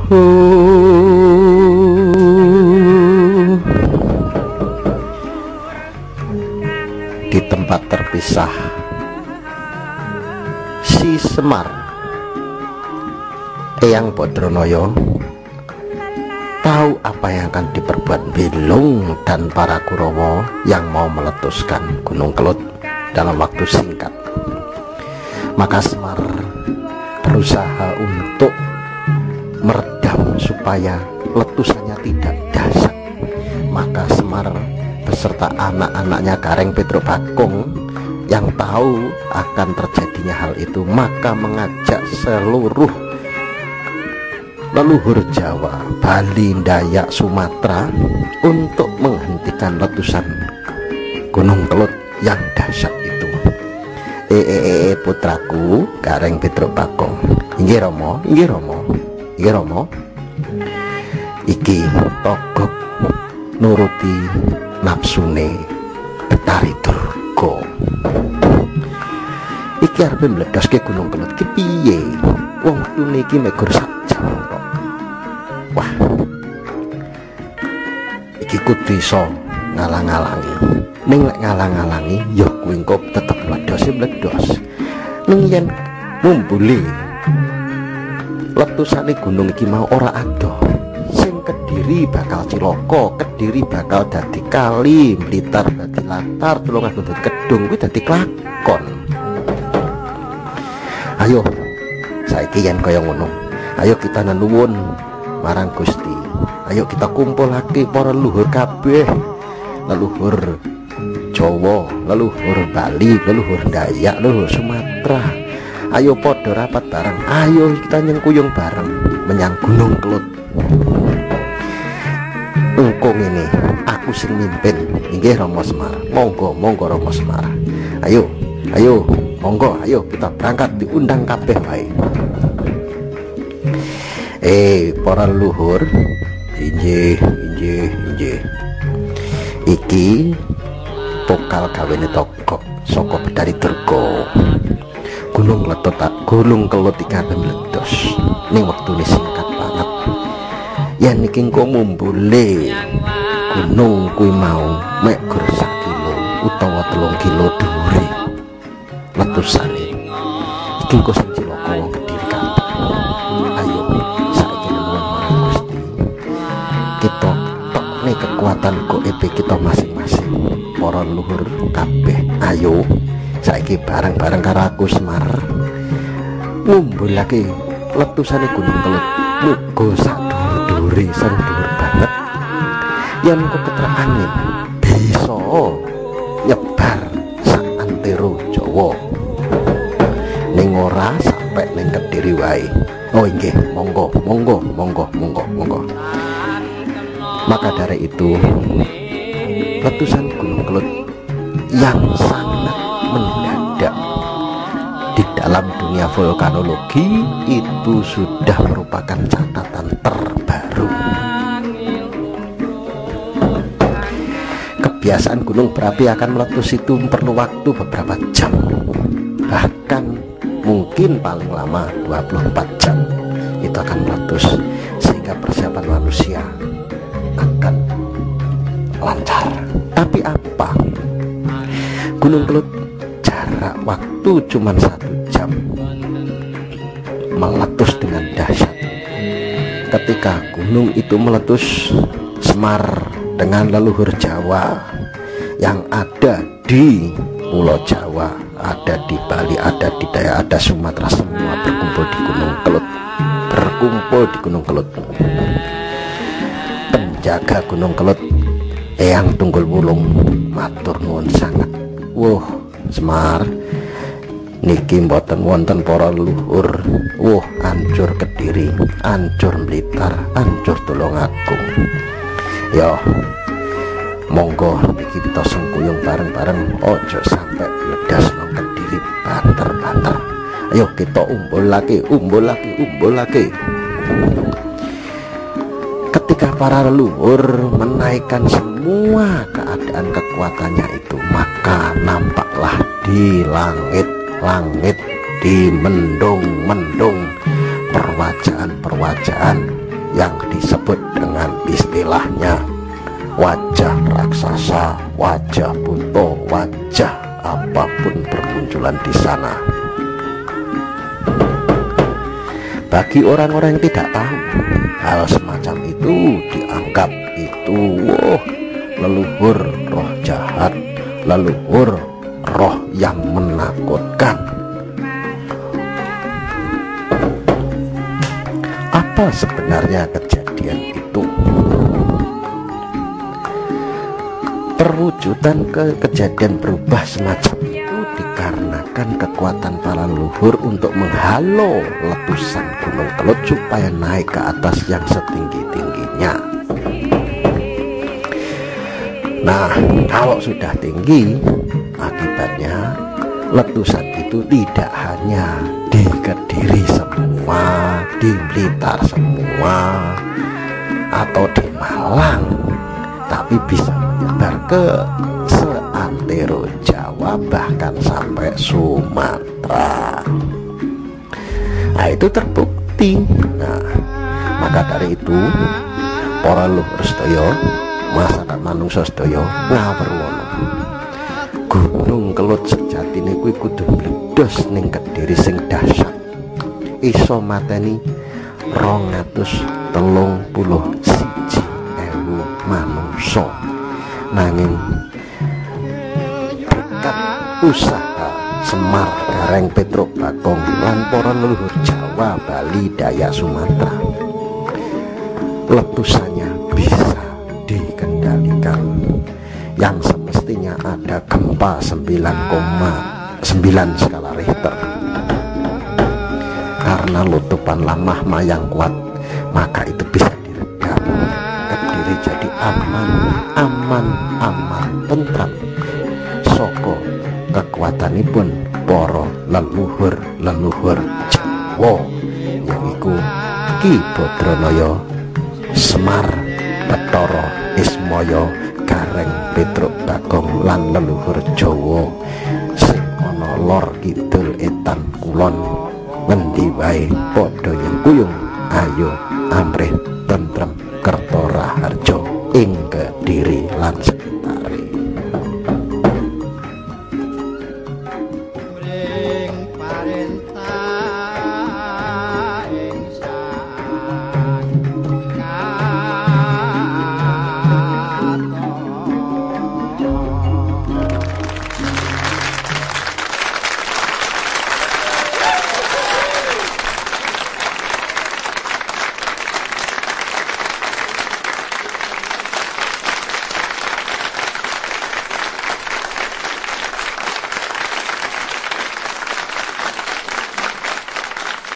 Di tempat terpisah, si Semar, Eyang Badranaya tahu apa yang akan diperbuat Bilung dan para Kurawa yang mau meletuskan Gunung Kelut dalam waktu singkat. Maka Semar berusaha untuk meredam supaya letusannya tidak dahsyat. Maka Semar beserta anak-anaknya Gareng Pedro Bagong yang tahu akan terjadinya hal itu, maka mengajak seluruh leluhur Jawa, Bali, Dayak, Sumatera untuk menghentikan letusan Gunung Kelut yang dahsyat itu. Putraku Gareng Pedro Bagong, inggih Rama, inggih Rama, inggih Rama. Iki togok nuruti nafsune Betari Durga. Iki arep mledoske Gunung Kelut ki piye? Wong wektune iki megur sak jam tok. Wah, iki kudu iso ngalang-alangi. Ning lek ngalang-alangi ya kuwi engko tetep mledos. Ning yen mumbule letusane gunung iki mau ora adoh, sing Kediri bakal cilaka, Kediri bakal dadi kali, Blitar dadi latar, Tulungagung dadi kedung, kuwi dadi klakon. Ayo saiki yen kaya ngono, ayo kita nuwun marang Gusti, ayo kita kumpulake para leluhur kabeh, leluhur Jawa, leluhur Bali, leluhur Dayak, leluhur Sumatera. Ayo padha rapat bareng, ayo kita nyengkuyung bareng menyang Gunung Kelut. Engko ngene, aku sing mimpin, inggih Rama Semar. Monggo Rama Semar. Ayo, monggo, ayo kita berangkat, diundang kabeh wae. Para leluhur, inggih. Iki pokal gawene togok saka Betari Durga. Gunung Kelut iki akan meledos ning wektune singkat banget. Yen iki engko mumbule gunung kuwi mau mek gur 1 kilo utawa 3 kilo dhuwure letusane. Iki engko sing cilaka wong Kediri kabeh. Ayo saiki nuwun marang Gusti. Kita tokne kekuatan goib kita masing-masing. Para leluhur kabeh, ayo saiki bareng-bareng karo aku Semar ngumbulake letusane Gunung Kelut. Muga sak dhuwur-dhuwure, sing dhuwur banget. Yen kok ketrek angin bisa nyebar sak antero Jawa. Ning ora sampai ning Kediri wae. Oh inggih, monggo. Maka dari itu letusan Gunung Kelut yang sangat mendadak di dalam dunia vulkanologi itu sudah merupakan catatan terbaru. Kebiasaan gunung berapi akan meletus itu perlu waktu beberapa jam, bahkan mungkin paling lama 24 jam itu akan meletus, sehingga persiapan manusia akan lancar. Tapi apa? Gunung Kelut jarak waktu cuma 1 jam meletus dengan dahsyat. Ketika gunung itu meletus, Semar dengan leluhur Jawa yang ada di Pulau Jawa, ada di Bali, ada di Dayak, ada Sumatera, semua berkumpul di Gunung Kelut. Penjaga Gunung Kelut Eyang Tunggul Wulung matur nuwun sangat. Wuh Semar, niki mboten wonten para leluhur. Ancur Kediri, ancur Blitar, ancur Tulungagung. Ya monggo iki kita sengkuyung bareng-bareng, ojo sampai meledas nang Kediri banter-banter. Ayo kita umbulake. Ketika para leluhur menaikkan semua keadaan kekuatannya itu, maka nampaklah di langit, di mendung-mendung perwajaan yang disebut dengan istilahnya wajah raksasa, wajah buto, wajah apapun bermunculan di sana. Bagi orang-orang yang tidak tahu, hal semacam itu dianggap itu leluhur roh jahat, leluhur roh yang menakutkan. Apa sebenarnya kejadian itu? Perwujudan kejadian berubah semacam itu dikarenakan kekuatan para leluhur untuk menghalau letusan Gunung Kelut supaya naik ke atas yang setinggi-tingginya. Nah, kalau sudah tinggi, akibatnya letusan itu tidak hanya di Kediri semua, di Blitar semua, atau di Malang, tapi bisa menyebar ke seantero Jawa, bahkan sampai Sumatera. Nah, itu terbukti. Nah, maka dari itu para leluhur sedaya, masyarakat manungsa sedaya ngawurwana, Gunung Kelut sejatine kuwi kudu meledos ning Kediri sing dahsyat, iso mateni 231.000 manungsa. Nanging berkat usaha Semar Gareng Petruk Bagong lan para leluhur Jawa, Bali, Dayak, Sumatera, letusannya bisa dikendalikan. Yang semestinya ada gempa 9,9 skala Richter, karena letupan lamah yang kuat, maka itu bisa diredam. Kediri jadi aman, tentram saka kekuatanipun para leluhur Jawa, yaiku Ki Badranaya, Semar, Bathara, Ismaya, Gareng Petruk Bagong lan leluhur Jawa sing ana lor kidul etan kulon, ngendi wae padha nyengkuyung ayo amrih tentrem Kertaraharja ing Kediri lan